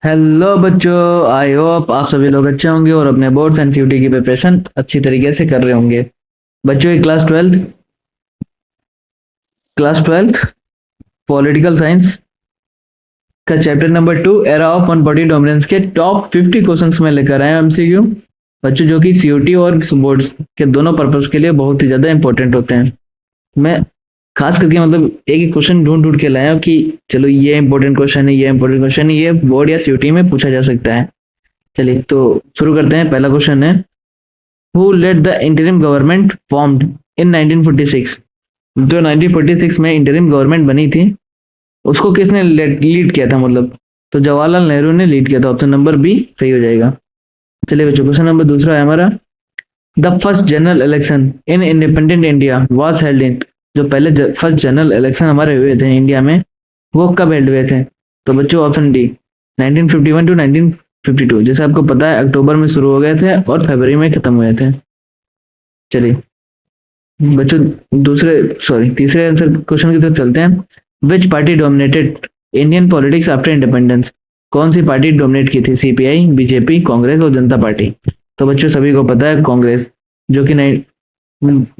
Hello बच्चों। I hope आप सभी लोग अच्छे होंगे और अपने बोर्ड्स एंड सीयूटी की प्रिपरेशन अच्छी तरीके से कर रहे होंगे। बच्चों ये क्लास ट्वेल्थ पॉलिटिकल साइंस का chapter number 2 era of one body dominance के टॉप 50 क्वेश्चंस में लेकर आए एमसीक्यू। बच्चों जो कि सीयूटी और बोर्ड्स के दोनों पर्पस के लिए बहुत ही ज्यादा इंपॉर्टेंट होते हैं। मैं खास करके मतलब एक एक क्वेश्चन ढूंढ ढूंढ के लाया हूं कि चलो ये इंपॉर्टेंट क्वेश्चन है, ये इंपॉर्टेंट क्वेश्चन है, ये बोर्ड या सीयूटी में पूछा जा सकता है। चलिए तो शुरू करते हैं। पहला क्वेश्चन है, who led the interim government formed in 1946। जो 1946 में इंटरिम गवर्नमेंट बनी थी उसको किसने लीड किया था, मतलब तो जवाहरलाल नेहरू ने लीड किया था। ऑप्शन नंबर बी सही हो जाएगा। चलिए बच्चों क्वेश्चन नंबर दूसरा है हमारा, the first general election in independent India was held in. जो पहले फर्स्ट जनरल इलेक्शन हमारे हुए थे इंडिया में वो कब हेल्ड हुए थे? तो बच्चों ऑप्शन डी 1951 टू 1952। जैसे आपको पता है अक्टूबर में शुरू हो गए थे और फरवरी में खत्म हुए थे। चलिए बच्चों तीसरे आंसर क्वेश्चन की तरफ चलते हैं। विच party dominated Indian politics after independence. कौन सी पार्टी डोमिनेट की थी? सीपीआई, बीजेपी, कांग्रेस और जनता पार्टी। तो बच्चों सभी को पता है कांग्रेस, जो कि नहीं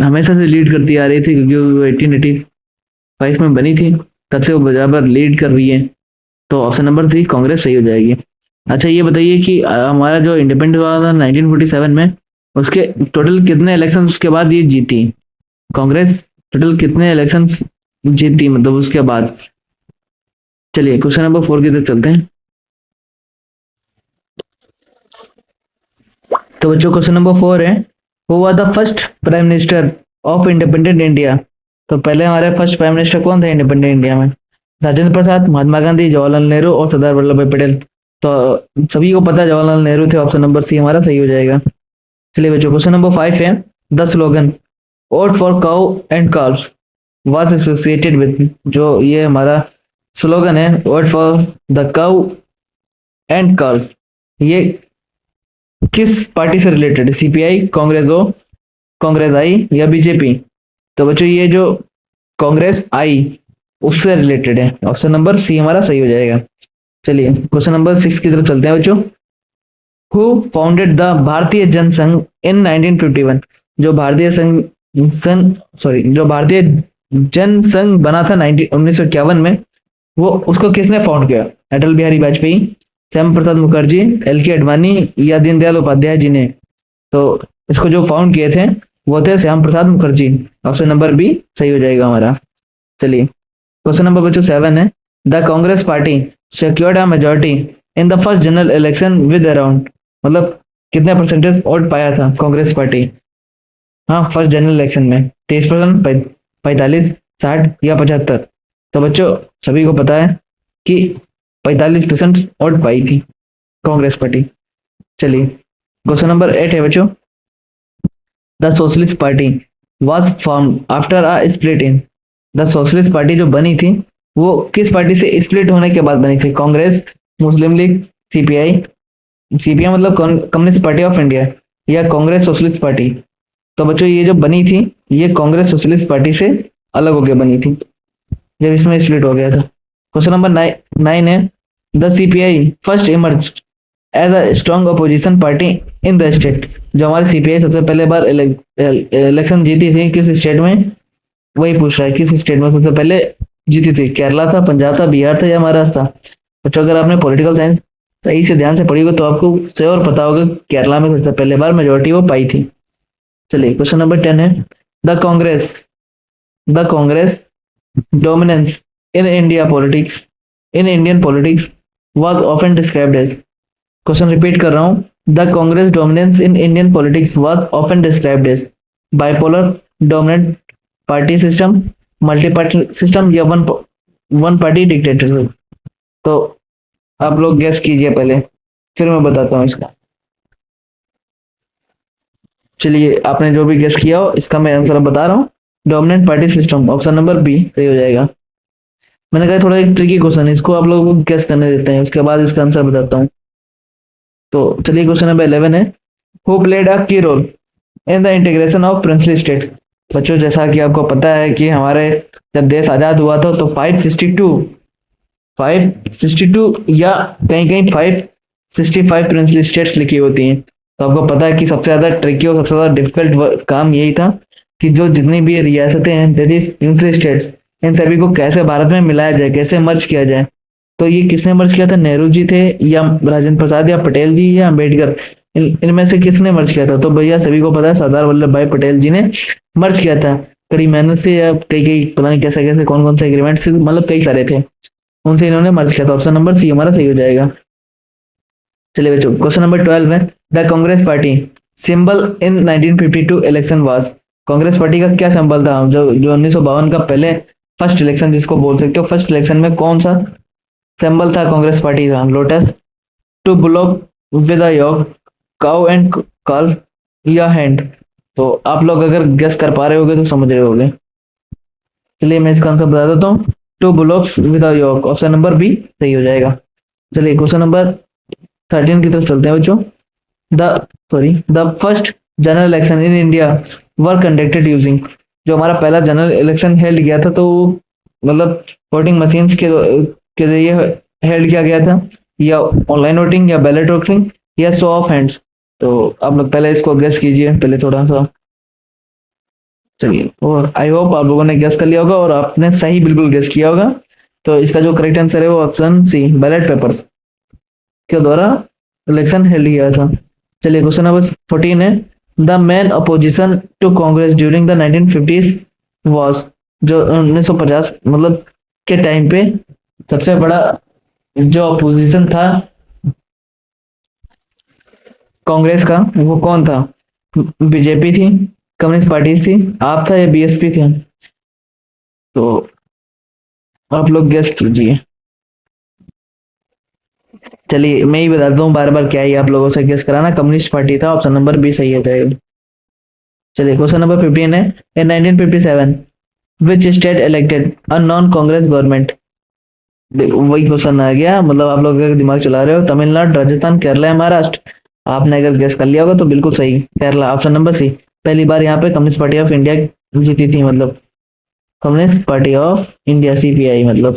हमेशा से लीड करती आ रही थी क्योंकि वो 1885 में बनी थी, तब से वो बराबर लीड कर रही है। तो ऑप्शन नंबर 3 कांग्रेस सही हो जाएगी। अच्छा ये बताइए कि हमारा जो इंडिपेंडेंस हुआ था 1947 में, उसके टोटल कितने इलेक्शन उसके बाद ये जीती कांग्रेस? टोटल कितने इलेक्शन जीती मतलब उसके बाद? चलिए क्वेश्चन नंबर 4 की तरफ चलते हैं। तो बच्चों क्वेश्चन नंबर 4 है, who was the first prime minister of independent India. तो पहले हमारे फर्स्ट प्राइम मिनिस्टर कौन थे इंडिपेंडेंट इंडिया में? राजेंद्र प्रसाद, महात्मा गांधी, जवाहरलाल नेहरू और सरदार वल्लभ भाई पटेल। तो सभी को पता है जवाहरलाल नेहरू थे। ऑप्शन नंबर सी हमारा सही हो जाएगा। चलिए बच्चों क्वेश्चन नंबर 5 है, the slogan vote for cow and calls was associated with. जो ये हमारा स्लोगन है vote for the cow and calls, ये किस पार्टी से रिलेटेड है? सीपीआई, कांग्रेस आई या बीजेपी? तो बच्चों ये जो कांग्रेस आई उससे रिलेटेड है। ऑप्शन नंबर सी हमारा सही हो जाएगा। चलिए क्वेश्चन नंबर 6 की तरफ चलते हैं बच्चों। हु फाउंडेड द भारतीय जनसंघ इन 1951। जो भारतीय भारतीय जनसंघ बना था 1951 में, वो उसको किसने फाउंड किया? अटल बिहारी वाजपेयी, श्याम प्रसाद मुखर्जी, एल के अडवाणी या दीनदयाल उपाध्याय जी ने? तो इसको जो फाउंड किए थे वो थे Shyam Prasad Mukherjee. Option number B सही हो जाएगा हमारा। चलिए क्वेश्चन नंबर बच्चों 7 है, the Congress party secured a majority in the first general election with around. मतलब कितने परसेंटेज वोट पाया था कांग्रेस पार्टी? हाँ फर्स्ट जनरल इलेक्शन में 23%, 45, 60 या 75? तो बच्चों सभी को पता है कि 45% वोट पाई थी कांग्रेस पार्टी। चलिए क्वेश्चन नंबर 8 है बच्चों, the socialist party was formed after a split in. The socialist party जो बनी थी वो किस पार्टी से स्प्लिट होने के बाद बनी थी? कांग्रेस, मुस्लिम लीग, सीपीआई, सीपीआई मतलब कम्युनिस्ट पार्टी ऑफ इंडिया, या कांग्रेस सोशलिस्ट पार्टी? तो बच्चों ये जो बनी थी ये कांग्रेस सोशलिस्ट पार्टी से अलग होकर बनी थी जब इसमें स्प्लिट हो गया था। क्वेश्चन नंबर 9 है, the CPI first emerge as a strong opposition party in the state. जो हमारी सीपीआई सबसे पहले बार इलेक्शन जीती थी किस स्टेट में? वही पूछ रहा है किस स्टेट में सबसे पहले जीती थी? केरला था, पंजाब था, बिहार था या महाराष्ट्र था? बच्चों अगर आपने पॉलिटिकल साइंस सही से ध्यान से पढ़ी हो तो आपको श्योर पता होगा केरला में सबसे पहले बार मेजोरिटी वो पाई थी। चलिए क्वेश्चन नंबर 10 है, the Congress dominance in Indian politics was often described as। क्वेश्चन रिपीट कर रहा हूं, the Congress dominance in Indian politics was often described as bipolar, dominant party system, multi party system या वन पार्टी डिक्टेटरशिप? तो आप लोग guess कीजिए पहले, फिर मैं बताता हूँ इसका। चलिए आपने जो भी गेस किया हो इसका मैं आंसर बता रहा हूँ, dominant party system. Option number B सही हो जाएगा। मैंने कहा थोड़ा एक ट्रिकी क्वेश्चन है, इसको आप लोगों को गेस करने देते हैं, उसके बाद इसका आंसर बताता हूँ। तो चलिए क्वेश्चन नंबर 11 है, who played a key role in the integration of princely states. बच्चों जैसा कि आपको पता है कि हमारे जब देश आजाद हुआ था तो 562 562 या कहीं कहीं 565 प्रिंसली स्टेट्स लिखी होती हैं। तो आपको पता है कि सबसे ज्यादा ट्रिकी और सबसे ज्यादा डिफिकल्ट काम यही था कि जो जितनी भी रियासतें हैं दैट इज प्रिंसली स्टेट्स, इन सभी को कैसे भारत में मिलाया जाए, कैसे मर्ज किया जाए। तो ये किसने मर्ज किया था? नेहरू जी थे या राजेंद्र प्रसाद या पटेल जी या अम्बेडकर, इनमें से किसने मर्ज किया था? तो भैया सभी को पता है सरदार वल्लभ भाई पटेल जी ने मर्ज किया था। कड़ी मेहनत से या कई कई पता नहीं कैसे कैसे कौन कौन से एग्रीमेंट से, मतलब कई सारे थे, उनसे इन्होंने मर्ज किया था। ऑप्शन नंबर सी हमारा सही हो जाएगा। चलिए बच्चों, क्वेश्चन नंबर 12 है, the Congress party symbol in 1952 election was. Congress party का क्या सिंबल था जो जो 1952 का पहले फर्स्ट इलेक्शन जिसको बोल सकते हो, फर्स्ट इलेक्शन में कौन सा सिंबल था कांग्रेस पार्टी का? Lotus, two bullock with a yoke, cow and calf या हैंड। तो आप लोग अगर गेस कर पा रहे होगे तो समझ रहे होगे। चलिए मैं इसका आंसर बता देता हूँ, two bullocks with a yoke, option number B सही हो जाएगा। चलिए क्वेश्चन नंबर 13 की तरफ चलते हैं बच्चों। The first general election in India were conducted using. जो हमारा पहला जनरल इलेक्शन हेल्ड किया था तो मतलब वोटिंग मशीन्स के जरिए हेल्ड किया गया था, या ऑनलाइन वोटिंग या बैलेट वोटिंग या शो ऑफ हैंड्स। तो आप लोग पहले इसको गेस कीजिए पहले थोड़ा सा। चलिए, और आई होप आप लोगों ने गेस कर लिया होगा और आपने सही बिल्कुल गेस किया होगा। तो इसका जो करेक्ट आंसर है वो ऑप्शन सी, बैलेट पेपर्स के द्वारा इलेक्शन हेल्ड किया था। चलिए क्वेश्चन नंबर 14 है, the main opposition to Congress during the 1950s was. जो 1950 मतलब के टाइम पे सबसे बड़ा जो अपोजिशन था कांग्रेस का वो कौन था? बीजेपी थी, कम्युनिस्ट पार्टी थी, आप था या बीएसपी थे? तो आप लोग गेस कीजिए। चलिए मैं ही बताता हूँ बार बार क्या ही आप लोगों से गेस कराना, कम्युनिस्ट पार्टी था, ऑप्शन नंबर बी सही हो जाएगा। चलिए क्वेश्चन नंबर 15 है, इन 1957 which state elected a non Congress government. वही क्वेश्चन आ गया, मतलब आप लोग अगर दिमाग चला रहे हो, तमिलनाडु, राजस्थान, केरला या महाराष्ट्र। आपने अगर गेस कर लिया होगा तो बिल्कुल सही, केरला, ऑप्शन नंबर सी। पहली बार यहाँ पे कम्युनिस्ट पार्टी ऑफ इंडिया जीती थी, मतलब communist party of India CPI, मतलब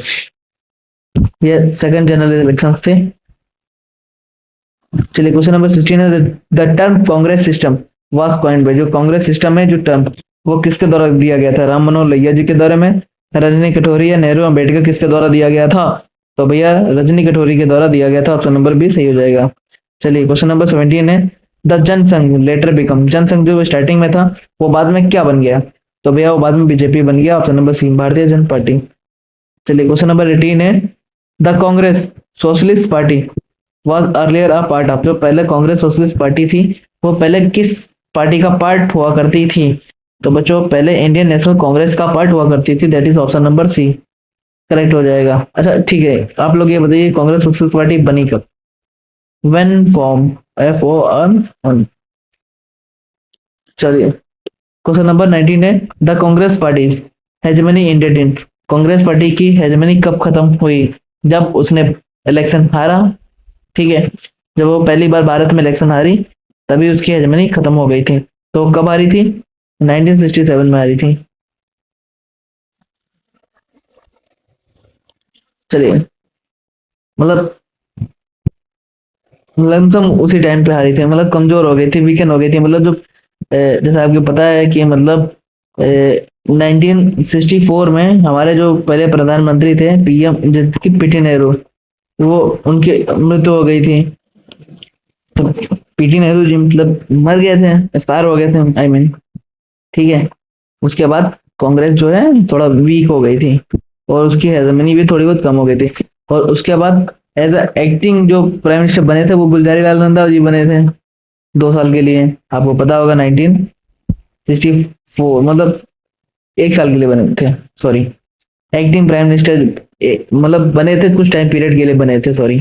ये सेकंड जनरल इलेक्शन थे। चलिए क्वेश्चन नंबर 16 है, the term Congress system was coined bye. जो कांग्रेस सिस्टम है जो टर्म वो किसके द्वारा दिया गया था? राम मनोहर लोहिया जी के द्वारा में, रजनी कटोरी या नेहरू अम्बेडकर, किसके द्वारा दिया गया था? तो भैया रजनी कटोरी के द्वारा दिया गया था, ऑप्शन नंबर बी सही हो जाएगा। चलिए क्वेश्चन नंबर 17 है, the Jana Sangh later become. Jana Sangh जो स्टार्टिंग में था वो बाद में क्या बन गया? तो भैया वो बाद में बीजेपी बन गया, ऑप्शन नंबर सी, भारतीय जनता पार्टी। चलिए क्वेश्चन नंबर 18 है, the Congress socialist party was earlier a part of. जो पहले कांग्रेस सोशलिस्ट पार्टी थी वो पहले किस पार्टी का पार्ट हुआ करती थी? तो बच्चों पहले इंडियन नेशनल कांग्रेस का पार्ट हुआ करती थी, that is option number C correct हो जाएगा। अच्छा ठीक है, आप लोग ये बताइए कांग्रेस सोशलिस्ट पार्टी बनी कब? When form, FORM। चलिए क्वेश्चन नंबर 19 है, the Congress party hegemony Indian in. Congress party की हेजमनी कब खत्म हुई? जब उसने इलेक्शन हारा, ठीक है, जब वो पहली बार भारत में इलेक्शन हारी तभी उसकी हेजमनी खत्म हो गई थी। तो कब हारी थी? 1967 में हारी थी। चलिए मतलब लमसम उसी टाइम पे हारी थी, मतलब कमजोर हो गई थी, वीकेंड हो गई थी, मतलब जो जैसे आपको पता है कि मतलब 1964 में हमारे जो पहले प्रधानमंत्री थे PM जिसकी पीटी नेहरू, वो उनकी मृत्यु हो गई थी। तो पीटी नेहरू जी मतलब मर गए थे, एक्सपायर हो गए थे, आई मीन, ठीक है। उसके बाद कांग्रेस जो है थोड़ा वीक हो गई थी और उसकी हेजमनी भी थोड़ी बहुत कम हो गई थी। और उसके बाद एज एक्टिंग जो प्राइम मिनिस्टर बने थे वो गुलजारी लाल नंदा जी बने थे 2 साल के लिए, आपको पता होगा 1964, मतलब 1 साल के लिए बने थे, सॉरी, एक्टिंग प्राइम मिनिस्टर मतलब बने थे कुछ टाइम पीरियड के लिए बने थे, सॉरी,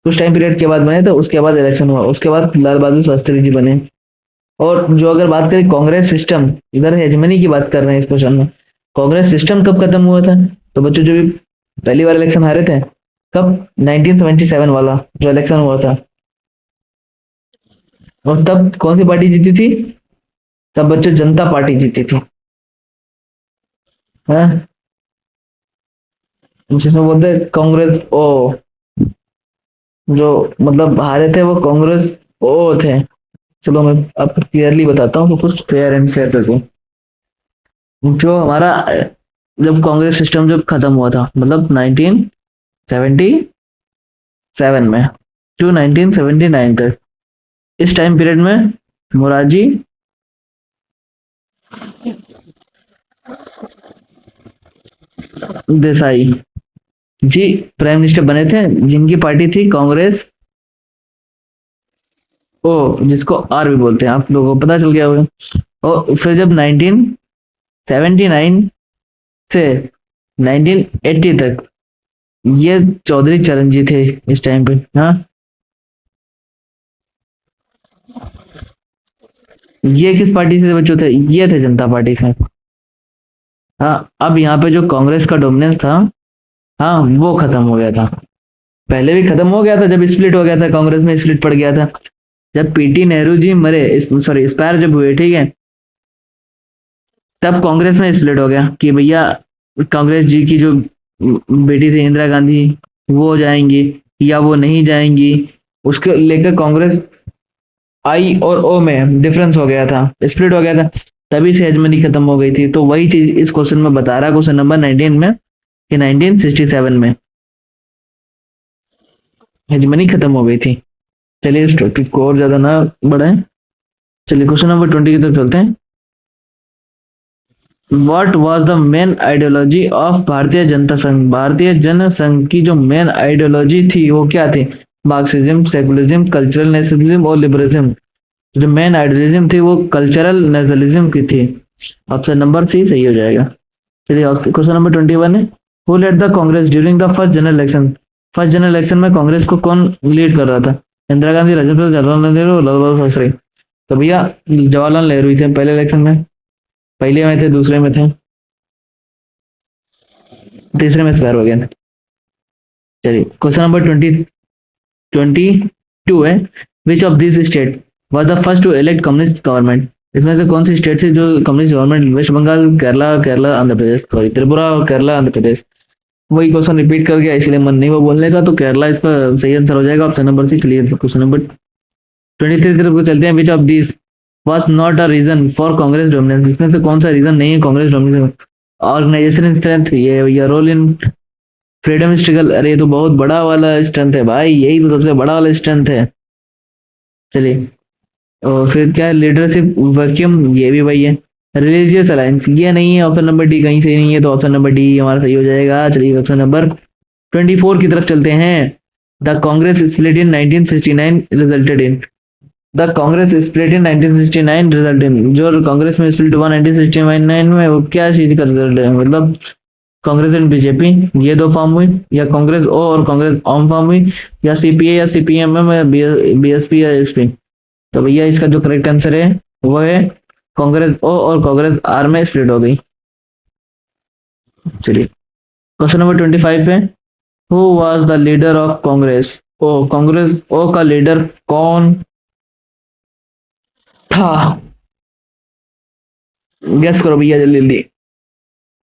कुछ टाइम पीरियड के बाद बने थे, उसके बाद इलेक्शन हुआ, उसके बाद लाल बहादुर शास्त्री जी बने। और जो अगर बात करें कांग्रेस सिस्टम, इधर हेजमनी की बात कर रहे हैं इस क्वेश्चन में, कांग्रेस सिस्टम कब खत्म हुआ था? तो बच्चों जो भी पहली बार इलेक्शन हारे थे कब? 1977 वाला जो इलेक्शन हुआ था। और तब कौन सी पार्टी जीती थी? तब बच्चों जनता पार्टी जीती थी। हाँ जिसमें बोलते हैं कांग्रेस ओ, जो मतलब हारे थे वो कांग्रेस ओ थे। चलो मैं आपको क्लियरली बताता हूँ तो कुछ फेयर एंड फेयर करके। जो हमारा जब कांग्रेस सिस्टम जब खत्म हुआ था, मतलब 1977 में टू 1979 तक, इस टाइम पीरियड में मोरारजी देसाई जी प्राइम मिनिस्टर बने थे, जिनकी पार्टी थी कांग्रेस ओ, जिसको आर भी बोलते हैं, आप लोगों को पता चल गया होगा। और फिर जब 1979 से 1980 तक ये चौधरी चरण जी थे इस टाइम पे। हाँ, ये किस पार्टी से बच्चों थे? ये थे जनता पार्टी से। हाँ, अब यहाँ पे जो कांग्रेस का डोमिनेंस था, हाँ वो खत्म हो गया था। पहले भी खत्म हो गया था जब स्प्लिट हो गया था, कांग्रेस में स्प्लिट पड़ गया था। जब पीटी नेहरू जी मरे, सॉरी एक्सपायर जब हुए, ठीक है, तब कांग्रेस में स्प्लिट हो गया कि भैया कांग्रेस जी की जो बेटी थी इंदिरा गांधी, वो जाएंगी या वो नहीं जाएंगी, उसके लेकर कांग्रेस आई और ओ में डिफरेंस हो गया था, स्प्लिट हो गया था। तभी से हेजमनी खत्म हो गई थी। तो वही चीज इस क्वेश्चन में बता रहा है, क्वेश्चन नंबर 19 में कि 1967 में हेजमनी खत्म हो गई थी। चलिए इस टॉपिक को और ज्यादा ना बढ़ाएं, चलिए क्वेश्चन नंबर 20 की तरफ चलते हैं। What was the main ideology of Bharatiya Janata संघ? भारतीय जन संघ की जो मेन आइडियोलॉजी थी वो क्या थी? मार्क्सिज्म, सेकुलरिज्म, कल्चरल नेशनलिज्म और लिबरलिज्म। जो मेन आइडियोलॉजी थी वो कल्चरल नेशनलिज्म की थी। ऑप्शन नंबर सी सही हो जाएगा। चलिए क्वेश्चन नंबर 21 है, who led the Congress during the first general election? First general election में कांग्रेस को कौन लीड कर रहा था? इंदिरा गांधी, राजेंद्र प्रसाद, जवाहरलाल नेहरू, लाल बहादुर शास्त्री। तो भैया जवाहरलाल नेहरू ही थे पहले इलेक्शन में, पहले में थे, दूसरे में थे, तीसरे में एक्सपायर हो गया। चलिए क्वेश्चन नंबर 22 है, which of this state was the first to elect communist government? इसमें से कौन सी स्टेट थी जो communist government? West Bengal, Kerala, Andhra Pradesh, sorry Tripura, Kerala, Andhra Pradesh. वही क्वेश्चन रिपीट कर गया इसलिए मन नहीं वो बोलने का, तो केरला इसका सही आंसर हो जाएगा, option number C. Clear. Question number 23 की तरफ चलते हैं, which of this was not a reason for Congress dominance? इसमें से कौन सा रीजन नहीं है कांग्रेस डोमिनेंस? ऑर्गेनाइजेशन स्ट्रेंथ, ये रोल इन फ्रीडम स्ट्रगल। अरे ये तो बहुत बड़ा वाला स्ट्रेंथ है भाई, यही तो सबसे बड़ा वाला स्ट्रेंथ है। चलिए और फिर क्या है, लीडरशिप वैक्यूम, ये भी वही है। रिलीजियस अलायंस, ये नहीं है, ऑप्शन नंबर डी कहीं से नहीं है, तो ऑप्शन नंबर डी हमारा सही हो जाएगा। चलिए ऑप्शन नंबर 24 की तरफ चलते हैं। The Congress split in 1969 resulted in. The Congress split in 1969 result in, जो कांग्रेस में स्प्लिट हुआ 1969 में, वो क्या चीज का रिजल्ट है? मतलब कांग्रेस एंड बीजेपी ये दो फॉर्म हुई, या कांग्रेस ओ और कांग्रेस ओम फॉर्म हुई, या सीपीए या सीपीएम में बीएसपी या एसपी। तो भैया इसका जो करेक्ट आंसर है वो है कांग्रेस ओ और कांग्रेस आर में स्प्लिट हो गई। चलिए क्वेश्चन नंबर 25 है, who was the leader of Congress O? Congress O का लीडर कौन था? गेस करो भैया जल्दी जल्दी,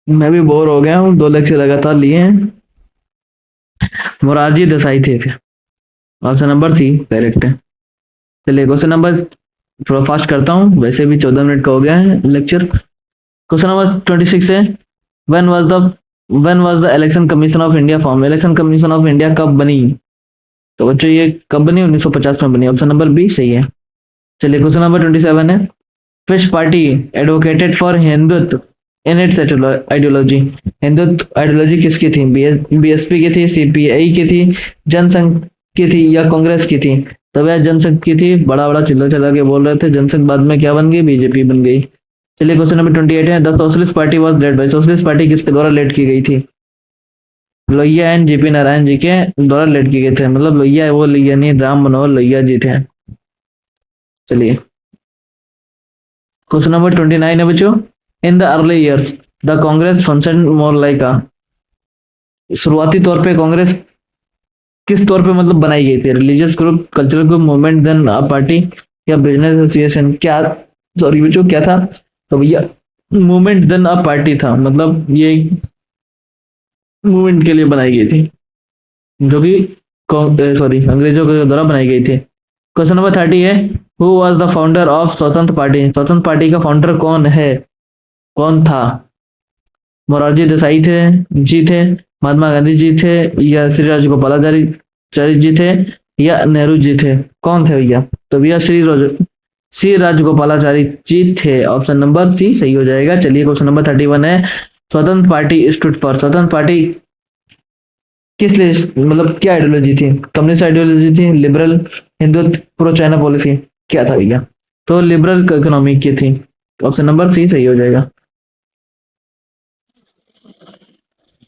मैं भी बोर हो गया हूँ, 2 लेक्चर लगातार लिए हैं। मोरारजी देसाई थे। ऑप्शन नंबर सी करेक्ट है। चलिए क्वेश्चन नंबर, थोड़ा फास्ट करता हूँ, वैसे भी 14 मिनट का हो गया है लेक्चर। क्वेश्चन नंबर 26 है, when was the election commission of India form? Election commission of India कब बनी? तो बच्चों ये कब बनी? 1950 में बनी, ऑप्शन नंबर बी सही है। चलिए क्वेश्चन नंबर 27 है, which party advocated for Hindutva in its ideology? Hindutva ideology किसकी थी? बीएसपी की थी, सीपीआई की थी, जनसंघ की थी, या कांग्रेस की थी? तब यह जनसंघ की थी, बड़ा बड़ा चिल्ला चला के बोल रहे थे। जनसंघ बाद में क्या बन गई? बीजेपी बन गई। चलिए क्वेश्चन नंबर 28 है, the socialist party was led by? Socialist party किसके द्वारा लेड की गई थी? लोहिया एंड जीपी नारायण जी के द्वारा लेड किए गए थे। मतलब लोहिया वो लोहिया नहीं, राम मनोहर लोहिया जी थे। चलिए क्वेश्चन नंबर 29 है बच्चों, in the early years the Congress function more like अ? शुरुआती तौर पे कांग्रेस किस तौर पे मतलब बनाई गई थी? Religious group, cultural group, movement, then a party, या बिजनेस एसोसिएशन? क्या, सॉरी बच्चों क्या था? तो भैया मूवमेंट देन अ पार्टी था। मतलब ये मूवमेंट के लिए बनाई गई थी, जो कि अंग्रेजों के द्वारा बनाई गई थी। क्वेश्चन नंबर 30 है, who was the founder of स्वतंत्र पार्टी? स्वतंत्र पार्टी का फाउंडर कौन है, कौन था? मोरारजी देसाई थे जी थे, महात्मा गांधी जी थे, या श्री राजगोपालाचारी जी थे, या नेहरू जी थे? कौन थे भैया? तो भैया श्री राजगोपालाचारी जी थे। ऑप्शन नंबर सी सही हो जाएगा। चलिए क्वेश्चन नंबर 31 है, स्वतंत्र पार्टी स्टूड फॉर, स्वतंत्र पार्टी किस लिए, मतलब क्या आइडियोलॉजी थी? कम्युनिस्ट आइडियोलॉजी थी, liberal, Hindutva, pro China policy, क्या था भैया? तो लिबरल इकोनॉमी की थी। ऑप्शन नंबर सी सही हो जाएगा।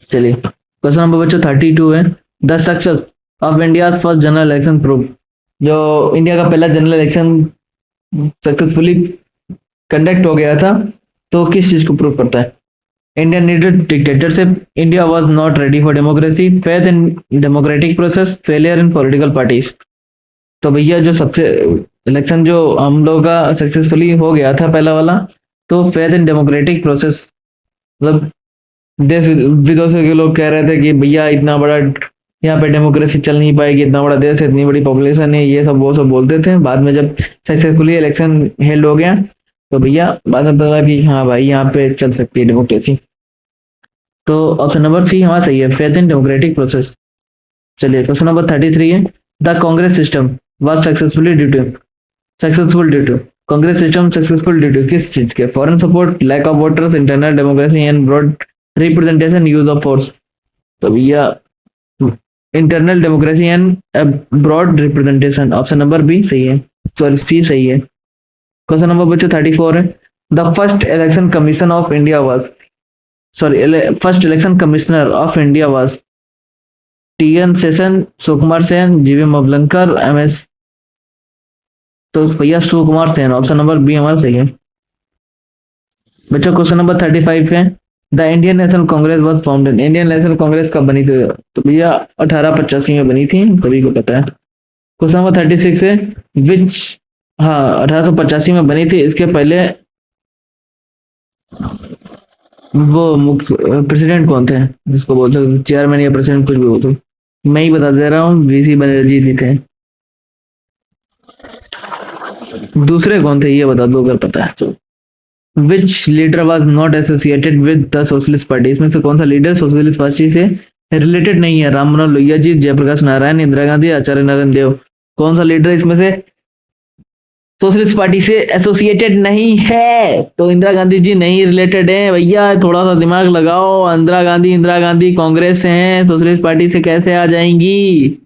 चलिए क्वेश्चन नंबर बच्चों 32 है, the success of India first general election prove. जो इंडिया का पहला जनरल इलेक्शन सक्सेसफुली कंडक्ट हो गया था, तो किस चीज को प्रूव करता है? India needed dictatorship. India was not ready for democracy. Faith in democratic process. Failure in political parties. तो भैया जो सबसे इलेक्शन जो हम लोग का सक्सेसफुली हो गया था पहला वाला, तो फेथ इन डेमोक्रेटिक प्रोसेस, मतलब देश विदेशों के लोग कह रहे थे कि भैया इतना बड़ा यहाँ पे डेमोक्रेसी चल नहीं पाएगी, इतना बड़ा देश है, इतनी बड़ी पॉपुलेशन है, ये सब वो सब बोलते थे। बाद में जब सक्सेसफुली इलेक्शन हेल्ड हो गया, तो भैया बाद में पता कि हाँ भाई यहाँ पे चल सकती है डेमोक्रेसी। तो ऑप्शन नंबर सी हमारा सही है, फेथ इन डेमोक्रेटिक प्रोसेस। चलिए क्वेश्चन नंबर 33 है, the Congress system was successful due to Congress system successful due to किस चीज के? Foreign support, lack of voters, internal democracy and broad representation, use of force. तो भैया internal democracy and broad representation, option number B सही है, sorry C सही है। Question number बच्चों 34 है, the first election commission of India was, first election commissioner of India was T N. Seshan, Sukumar Sen, G V. Mavalankar, M S. तो भैया Sukumar Sen, option number B हमारा सही है। बच्चों क्वेश्चन नंबर 35 है, the Indian National Congress was founded. Indian National Congress कब बनी थी? तो भैया 1885 में बनी थी, सभी को पता है। क्वेश्चन नंबर 36 है, विच, हाँ 1885 में बनी थी। इसके पहले वो प्रेसिडेंट कौन थे, जिसको बोलते चेयरमैन या प्रेसिडेंट, कुछ भी बोलते? मैं ही बता दे रहा हूँ, वीसी बनर्जी जी थे। दूसरे कौन थे ये बता दो अगर पता है तो। Which leader was not associated with the socialist party? इसमें से कौन सा लीडर सोशलिस्ट पार्टी से रिलेटेड नहीं है? राम मनोहर लोहिया जी, जयप्रकाश नारायण, इंदिरा गांधी, आचार्य नारायण देव। कौन सा लीडर इसमें से सोशलिस्ट पार्टी से एसोसिएटेड नहीं है? तो इंदिरा गांधी जी नहीं रिलेटेड है भैया, थोड़ा सा दिमाग लगाओ। इंदिरा गांधी कांग्रेस से हैं, सोशलिस्ट पार्टी से कैसे आ जाएंगी?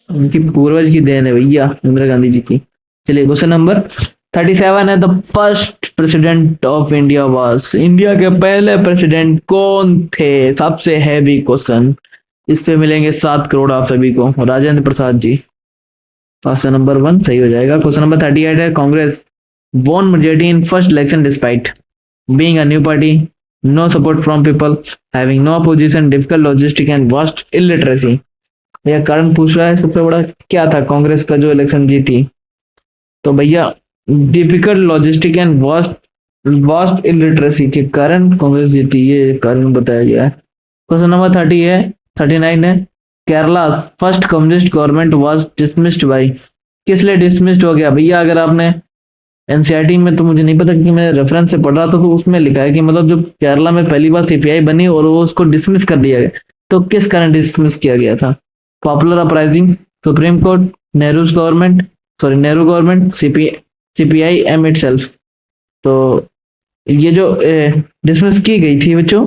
उनकी पूर्वज की देन है भैया इंदिरा गांधी जी की। चलिए क्वेश्चन नंबर 37 है, the first president of India was, India के पहले प्रेसिडेंट कौन थे? सबसे हैवी क्वेश्चन, इस पे मिलेंगे 7 करोड़ आप सभी को। राजेंद्र प्रसाद जी, ऑप्शन नंबर 1 सही हो जाएगा। क्वेश्चन नंबर 38 है, Congress won majority in first election despite being a new party, no support from people, having no opposition, difficult logistic and vast illiteracy। भैया कारण पूछ रहा है सबसे बड़ा क्या था कांग्रेस का जो इलेक्शन जीती? तो भैया difficult logistic and vast illiteracy के कारण कांग्रेस जीती, ये कारण बताया गया है। क्वेश्चन नंबर 39 है, Kerala first communist government was dismissed by, किस लिए डिसमिस्ड हो गया? भैया अगर आपने एनसीईआरटी में, तो मुझे नहीं पता कि मैं रेफरेंस से पढ़ रहा था, तो उसमें लिखा है कि मतलब जब केरला में पहली बार सीपीआई बनी और वो उसको डिसमिस कर दिया गया, तो किस कारण डिसमिस किया गया था? Popular uprising, supreme court, Nehru government, CPI M itself. तो ये जो डिसमिस की गई थी बच्चों,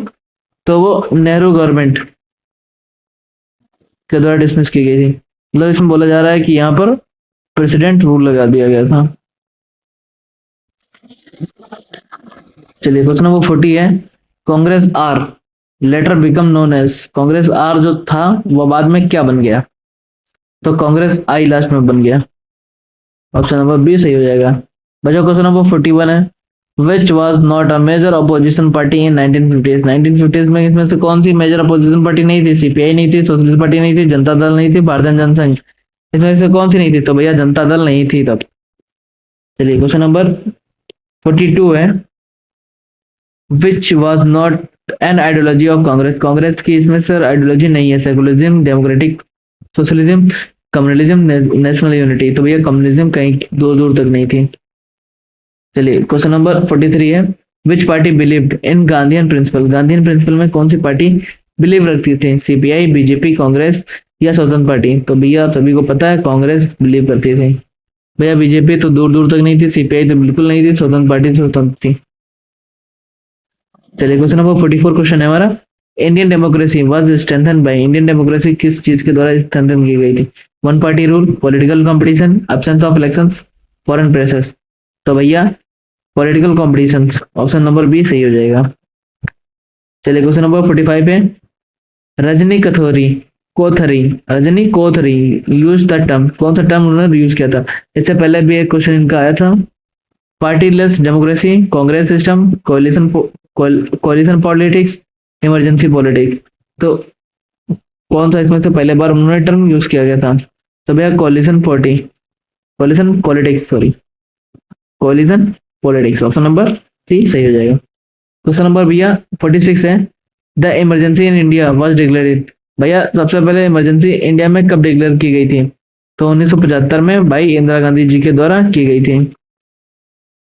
तो वो नेहरू गवर्नमेंट के द्वारा डिसमिस की गई थी। मतलब इसमें बोला जा रहा है कि यहाँ पर प्रेसिडेंट रूल लगा दिया गया था। चलिए क्वेश्चन नंबर 40 है, Congress R later become known as, Congress R जो था वो बाद में क्या बन गया? तो कांग्रेस आई लास्ट में बन गया, ऑप्शन नंबर बी सही हो जाएगा। बचा क्वेश्चन नंबर 41 है, which was not a major opposition party in 1950s। 1950s में इसमें से कौन सी मेजर अपोजिशन पार्टी नहीं थी? सीपीआई नहीं थी, सोशलिस्ट पार्टी नहीं थी, जनता दल नहीं थी, भारतीय जनसंघ। इसमें से कौन सी नहीं थी? तो भैया जनता दल नहीं थी तब। चलिए क्वेश्चन नंबर 42 है, which was not and ideology of Congress, Congress की इसमें सर आइडियोलॉजी नहीं है, secularism, democratic, socialism, communalism, national unity. तो भैया कम्युनिज्म कहीं दूर दूर तक नहीं थी। चलिए क्वेश्चन नंबर 43 है, which party believed in Gandhian principle, Gandhian principle में कौन सी पार्टी बिलीव रखती थी, सीपीआई, बीजेपी, कांग्रेस या स्वतंत्र पार्टी। तो भैया आप सभी को पता है कांग्रेस बिलीव करती थी। भैया बीजेपी तो दूर दूर तक नहीं थी, सीपीआई तो बिल्कुल नहीं थी, स्वतंत्र पार्टी स्वतंत्र थी। चलिए क्वेश्चन नंबर 44 क्वेश्चन है हमारा, Indian democracy was strengthen by, Indian democracy किस चीज के द्वारा स्ट्रेंथन की गई थी, one party rule, political competition, absence of elections, foreign presses. तो भैया political competition, option number B सही हो जाएगा। चलिए क्वेश्चन नंबर 45 है, Rajni Kathori Kothari, Rajni Kothari use the term, कौन सा टर्म उन्होंने यूज किया था। इससे पहले भी एक क्वेश्चन इनका आया था, पार्टीलेस democracy, Congress system, कोalition politics, emergency politics. तो कौन सा इसमें से पहले बार उन्होंने टर्म यूज किया गया था। तो भैया कोalition politics, sorry कोalition politics, option number सी सही हो जाएगा। क्वेश्चन नंबर भैया 46 है, the emergency in India was declared, भैया सबसे पहले इमरजेंसी इंडिया में कब डिक्लेयर की गई थी। तो 1975 में भाई इंदिरा गांधी जी के द्वारा की गई थी।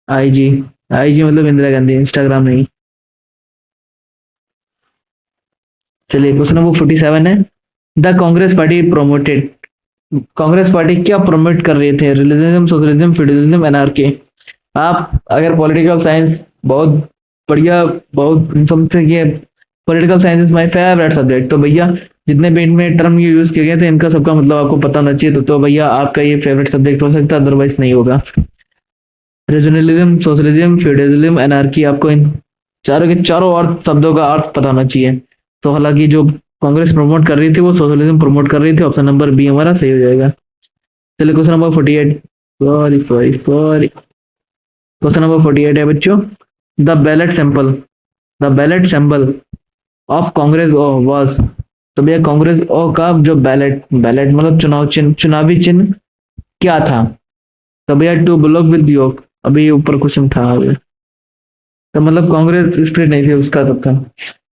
आईजी, आईजी मतलब इंदिरा गांधी, इंस्टाग्राम नहीं। चलिए क्वेश्चन नंबर 47 है, the Congress party promoted, Congress party क्या प्रोमोट कर रहे थे, रिलीजनिज्म, सोशलिज्म, फेडरलिज्म, एनार्की। आप अगर पॉलिटिकल साइंस बहुत बढ़िया, बहुत समझते कि political science is my favourite subject, तो भैया जितने भी इनमें टर्म यूज किए गए थे इनका सबका मतलब आपको पता होना चाहिए। तो भैया आपका ये फेवरेट सब्जेक्ट हो सकता है, अदरवाइज नहीं होगा। रीजनलिज्म, सोशलिज्म, फ्यूडलिज्म, एनार्की, आपको इन चारों के चारों अर्थ शब्दों का अर्थ पता होना चाहिए। तो हालांकि जो कांग्रेस प्रमोट कर रही थी वो सोशलिज्म प्रमोट कर रही थी, ऑप्शन नंबर बी हमारा सही हो जाएगा। चलिए question number 48, sorry question number 48 है बच्चों, the ballot symbol of Congress O was. तो भैया कांग्रेस ओ का जो बैलेट मतलब चुनावी चिन्ह क्या था। तो भैया टू ब्लॉक विद योक, अभी ऊपर क्वेश्चन था अभी। तो मतलब कांग्रेस स्प्रिट नहीं थी उसका तब था।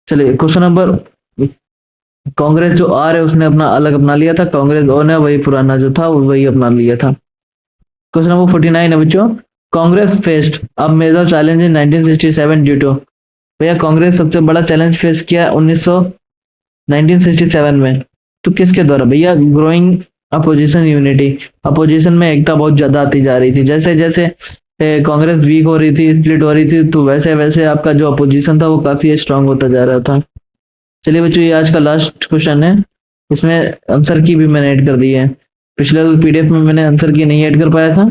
चलिए क्वेश्चन नंबर, कांग्रेस जो आर है उसने अपना अलग अपना लिया था, कांग्रेस ओ ने वही पुराना जो था वही अपना लिया था। क्वेश्चन नंबर 49 है बच्चों, कांग्रेस फेस्ड अब major challenge in 1967 due to, भैया कांग्रेस सबसे बड़ा चैलेंज फेस किया 1967 में, तो किसके द्वारा। भैया ग्रोइंग अपोजिशन यूनिटी, अपोजिशन में एकता बहुत ज्यादा आती जा रही थी, जैसे जैसे कांग्रेस वीक हो रही थी, स्प्लिट हो रही थी, तो वैसे वैसे आपका जो अपोजिशन था वो काफी स्ट्रांग होता जा रहा था। चलिए बच्चों ये आज का लास्ट क्वेश्चन है, इसमें आंसर की भी मैंने ऐड कर दी है, पिछले पीडीएफ में मैंने आंसर की नहीं ऐड कर पाया था,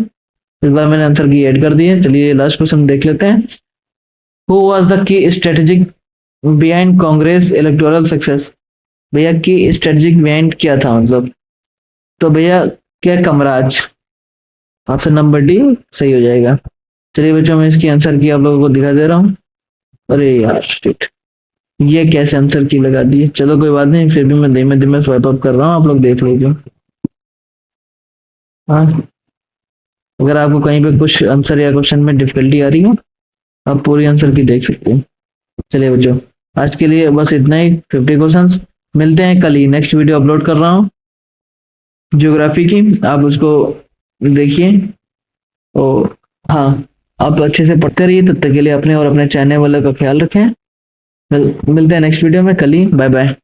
इस बार मैंने आंसर की ऐड कर दी है। चलिए लास्ट क्वेश्चन देख लेते हैं, who was the key strategic behind Congress electoral success, भैया की स्ट्रेटेजिक बिहाइंड क्या था मतलब। तो भैया क्या कमराज, ऑप्शन नंबर डी सही हो जाएगा। चलिए बच्चों मैं इसकी आंसर की आप लोगों को दिखा दे रहा हूँ, अरे यार शिट, ये कैसे आंसर की लगा दी, चलो कोई बात नहीं, फिर भी मैं धीमे धीमे स्वाइप अप कर रहा हूँ, आप लोग देख लीजिए। हाँ अगर आपको कहीं पे कुछ आंसर या क्वेश्चन में डिफिकल्टी आ रही हो आप पूरी आंसर की देख सकते हैं। चलिए बच्चों आज के लिए बस इतना ही, 50 क्वेश्चंस, मिलते हैं कल ही, नेक्स्ट वीडियो अपलोड कर रहा हूँ ज्योग्राफी की, आप उसको देखिए और हाँ आप अच्छे से पढ़ते रहिए, तब तक के लिए अपने और अपने चैनल वाले का ख्याल रखें। मिलते हैं नेक्स्ट वीडियो में कल ही, बाय बाय।